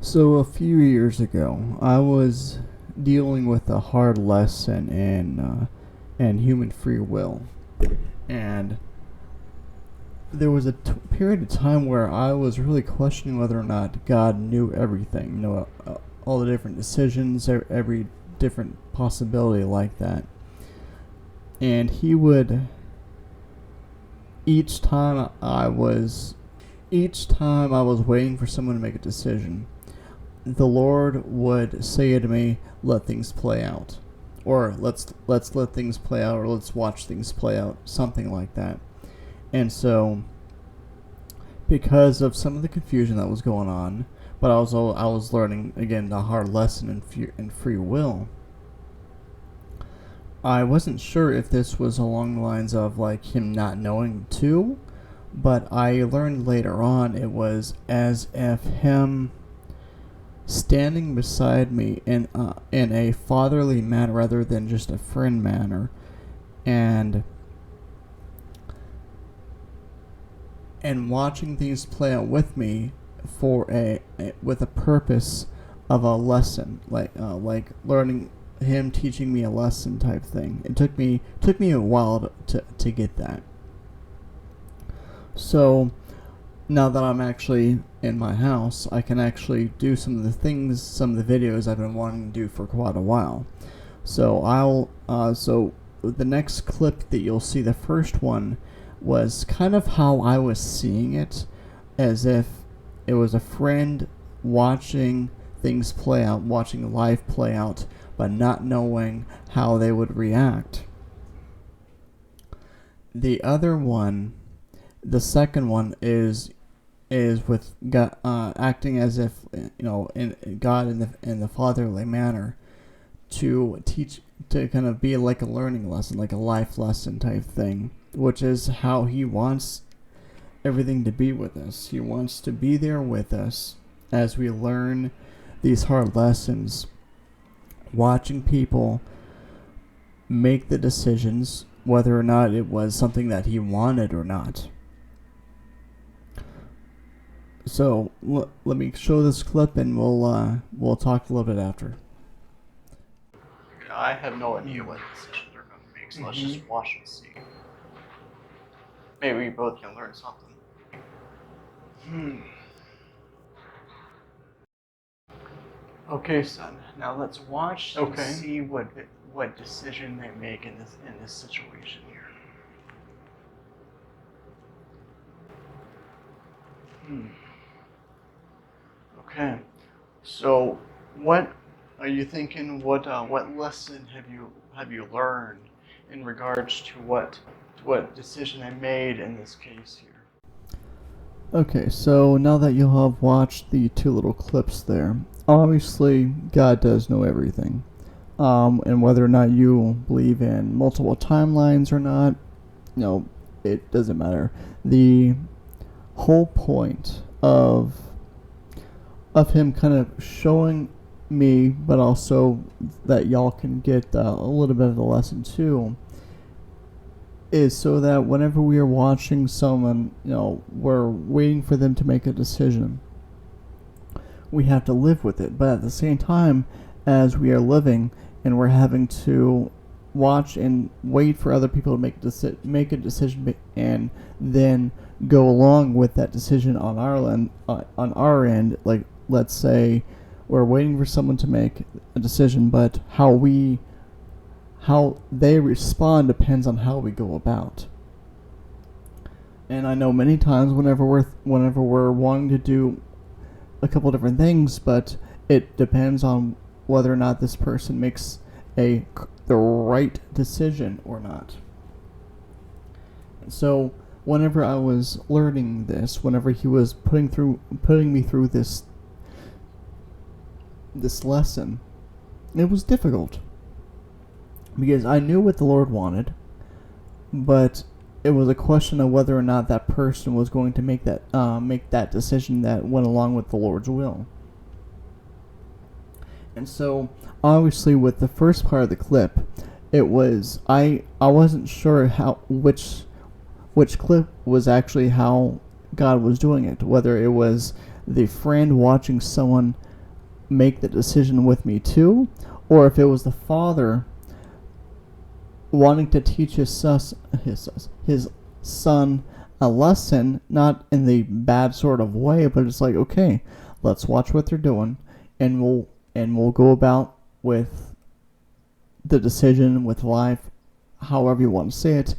So a few years ago, I was dealing with a hard lesson in human free will, and there was a period of time where I was really questioning whether or not God knew everything. All the different decisions, every different possibility like that, and He would each time I was waiting for someone to make a decision, the Lord would say to me, "Let things play out," or let's let things play out, or let's watch things play out, something like that. And so, because of some of the confusion that was going on, but also I was learning again the hard lesson in free will. I wasn't sure if this was along the lines of like Him not knowing too, but I learned later on it was as if Him standing beside me in a fatherly manner rather than just a friend manner, and watching things play out with me with a purpose of a lesson, like learning Him teaching me a lesson type thing. It took me a while to get that. So now that I'm actually in my house, I can actually do some of the videos I've been wanting to do for quite a while. So so the next clip that you'll see, the first one, was kind of how I was seeing it, as if it was a friend watching things play out, watching life play out, but not knowing how they would react. The other one, the second one, is with God, acting as if in God in the fatherly manner, to teach, to kind of be like a learning lesson, like a life lesson type thing, which is how He wants everything to be with us. He wants to be there with us as we learn these hard lessons, watching people make the decisions, whether or not it was something that He wanted or not. So let me show this clip, and we'll talk a little bit after. I have no idea what decisions they're going to make, so let's just watch and see. Maybe we both can learn something. Okay, son. Now let's watch and see what decision they make in this situation here. Okay. So, what are you thinking? What lesson have you learned in regards to what decision I made in this case here? Okay, so now that you have watched the two little clips there, obviously God does know everything. And whether or not you believe in multiple timelines or not, it doesn't matter. The whole point of Him kind of showing me, but also that y'all can get a little bit of the lesson too, is so that whenever we are watching someone, we're waiting for them to make a decision. We have to live with it, but at the same time, as we are living and we're having to watch and wait for other people to make a decision, and then go along with that decision on our end. Like, let's say we're waiting for someone to make a decision, but how they respond depends on how we go about. And I know many times whenever we're wanting to do a couple different things, but it depends on whether or not this person makes the right decision or not. So whenever I was learning this, whenever He was putting me through this lesson, it was difficult, because I knew what the Lord wanted, but it was a question of whether or not that person was going to make that decision that went along with the Lord's will. And so, obviously, with the first part of the clip, it was I wasn't sure which clip was actually how God was doing it, whether it was the friend watching someone make the decision with me too, or if it was the father wanting to teach his son a lesson, not in the bad sort of way, but it's like, okay, let's watch what they're doing, and we'll go about with the decision, with life, however you want to say it,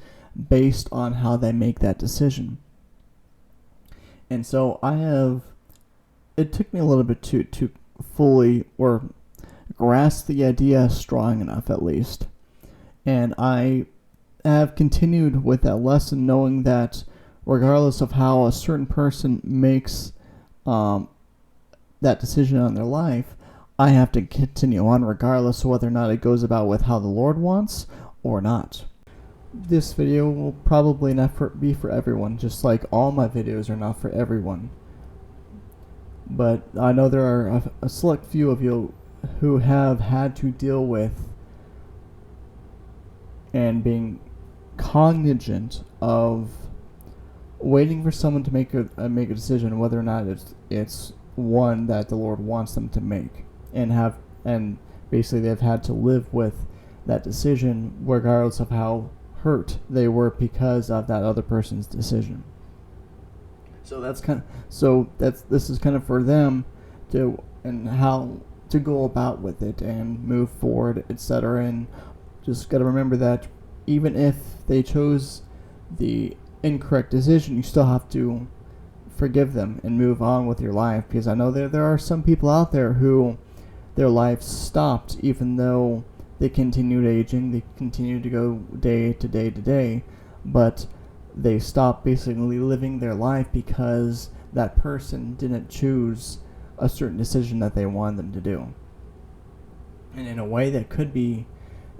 based on how they make that decision. And so it took me a little bit to fully, or grasp the idea strong enough at least. And I have continued with that lesson, knowing that regardless of how a certain person makes that decision on their life, I have to continue on regardless of whether or not it goes about with how the Lord wants or not. This video will probably not be for everyone, just like all my videos are not for everyone. But I know there are a select few of you who have had to deal with and being cognizant of waiting for someone to make a decision, whether or not it's one that the Lord wants them to make, and basically they've had to live with that decision regardless of how hurt they were because of that other person's decision. So this is kind of for them to, and how to go about with it and move forward, etc. And just got to remember that even if they chose the incorrect decision, you still have to forgive them and move on with your life, because I know there are some people out there who their life stopped even though they continued aging, they continued to go day to day to day, but they stopped basically living their life because that person didn't choose a certain decision that they wanted them to do. And in a way that could be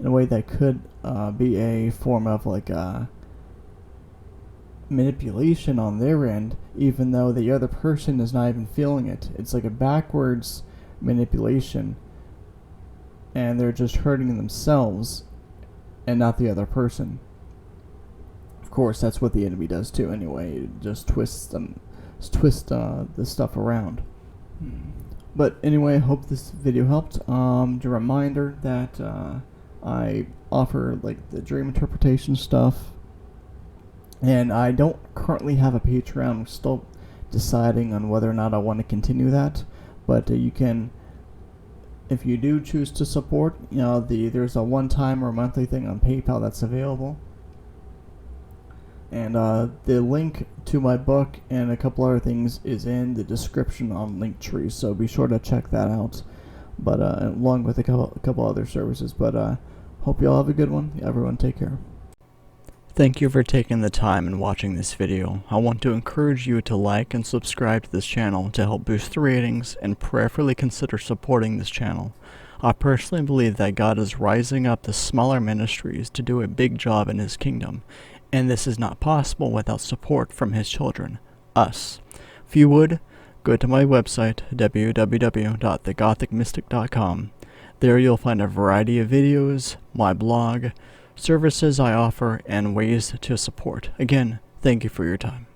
a form of like manipulation on their end, even though the other person is not even feeling it. It's like a backwards manipulation, and they're just hurting themselves and not the other person. Of course, that's what the enemy does too anyway. It just twists the stuff around. But anyway, I hope this video helped. Just a reminder that I offer like the dream interpretation stuff, and I don't currently have a Patreon. I'm still deciding on whether or not I want to continue that, but you can, if you do choose to support, there's a one-time or monthly thing on PayPal that's available. And the link to my book and a couple other things is in the description on Linktree, so be sure to check that out. But along with a couple other services. But hope you all have a good one. Everyone, take care. Thank you for taking the time and watching this video. I want to encourage you to like and subscribe to this channel to help boost the ratings, and prayerfully consider supporting this channel. I personally believe that God is rising up the smaller ministries to do a big job in His kingdom, and this is not possible without support from His children, us. If you would, go to my website, www.thegothicmystic.com. There you'll find a variety of videos, my blog, services I offer, and ways to support. Again, thank you for your time.